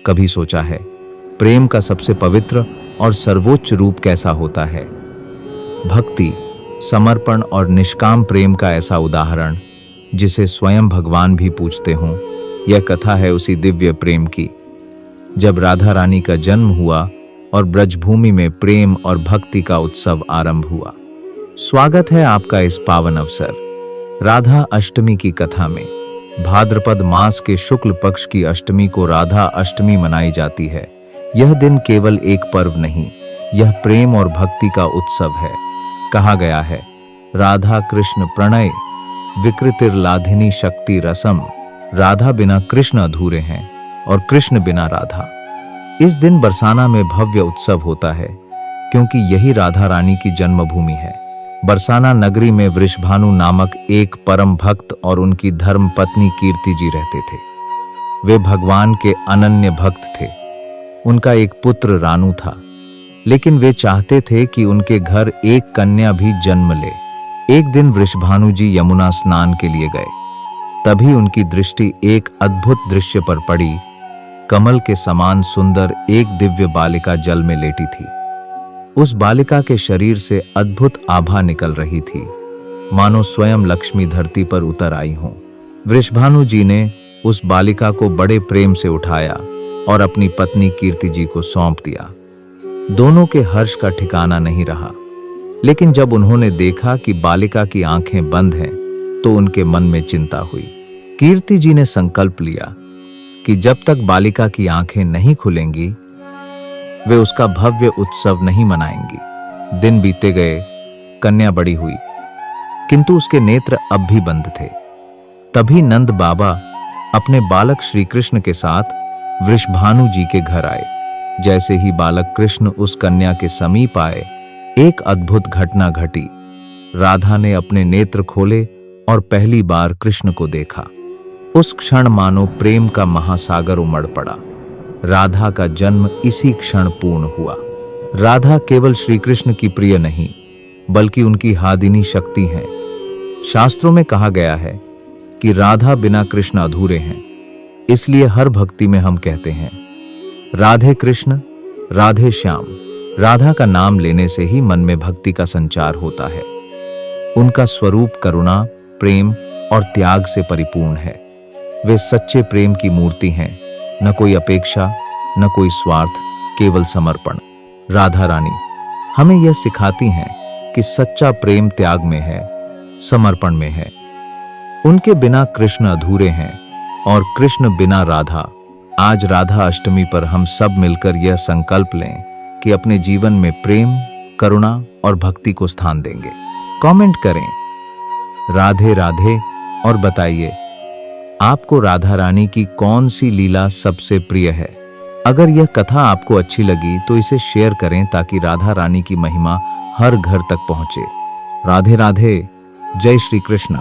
कभी सोचा है प्रेम का सबसे पवित्र और सर्वोच्च रूप कैसा होता है? भक्ति, समर्पण और निष्काम प्रेम का ऐसा उदाहरण जिसे स्वयं भगवान भी पूछते हों। यह कथा है उसी दिव्य प्रेम की, जब राधा रानी का जन्म हुआ और ब्रजभूमि में प्रेम और भक्ति का उत्सव आरंभ हुआ। स्वागत है आपका इस पावन अवसर राधा अष्टमी की कथा में। भाद्रपद मास के शुक्ल पक्ष की अष्टमी को राधा अष्टमी मनाई जाती है। यह दिन केवल एक पर्व नहीं, यह प्रेम और भक्ति का उत्सव है। कहा गया है, राधा कृष्ण प्रणय विकृतिर्लाधिनी शक्ति रसम। राधा बिना कृष्ण अधूरे हैं और कृष्ण बिना राधा। इस दिन बरसाना में भव्य उत्सव होता है, क्योंकि यही राधा रानी की जन्मभूमि है। बरसाना नगरी में वृषभानु नामक एक परम भक्त और उनकी धर्म पत्नी कीर्ति जी रहते थे। वे भगवान के अनन्य भक्त थे। उनका एक पुत्र रानू था, लेकिन वे चाहते थे कि उनके घर एक कन्या भी जन्म ले। एक दिन वृषभानु जी यमुना स्नान के लिए गए। तभी उनकी दृष्टि एक अद्भुत दृश्य पर पड़ी। कमल के समान सुंदर एक दिव्य बालिका जल में लेटी थी। उस बालिका के शरीर से अद्भुत आभा निकल रही थी, मानो स्वयं लक्ष्मी धरती पर उतर आई हो। वृषभानु जी ने उस बालिका को बड़े प्रेम से उठाया और अपनी पत्नी कीर्ति जी को सौंप दिया। दोनों के हर्ष का ठिकाना नहीं रहा, लेकिन जब उन्होंने देखा कि बालिका की आंखें बंद हैं, तो उनके मन में चिंता हुई। कीर्ति जी ने संकल्प लिया कि जब तक बालिका की आंखें नहीं खुलेंगी, वे उसका भव्य उत्सव नहीं मनाएंगी। दिन बीते गए, कन्या बड़ी हुई, किंतु उसके नेत्र अब भी बंद थे। तभी नंद बाबा अपने बालक श्री कृष्ण के साथ वृषभानु जी के घर आए। जैसे ही बालक कृष्ण उस कन्या के समीप आए, एक अद्भुत घटना घटी। राधा ने अपने नेत्र खोले और पहली बार कृष्ण को देखा। उस क्षण मानो प्रेम का महासागर उमड़ पड़ा। राधा का जन्म इसी क्षण पूर्ण हुआ। राधा केवल श्री कृष्ण की प्रिय नहीं, बल्कि उनकी हादिनी शक्ति हैं। शास्त्रों में कहा गया है कि राधा बिना कृष्ण अधूरे हैं। इसलिए हर भक्ति में हम कहते हैं, राधे कृष्ण, राधे श्याम। राधा का नाम लेने से ही मन में भक्ति का संचार होता है। उनका स्वरूप करुणा, प्रेम और त्याग से परिपूर्ण है। वे सच्चे प्रेम की मूर्ति हैं, न कोई अपेक्षा, न कोई स्वार्थ, केवल समर्पण। राधा रानी हमें यह सिखाती हैं कि सच्चा प्रेम त्याग में है, समर्पण में है। उनके बिना कृष्ण अधूरे हैं और कृष्ण बिना राधा। आज राधा अष्टमी पर हम सब मिलकर यह संकल्प लें कि अपने जीवन में प्रेम, करुणा और भक्ति को स्थान देंगे। कमेंट करें राधे राधे और बताइए आपको राधा रानी की कौन सी लीला सबसे प्रिय है। अगर यह कथा आपको अच्छी लगी तो इसे शेयर करें, ताकि राधा रानी की महिमा हर घर तक पहुंचे। राधे राधे, जय श्री कृष्ण।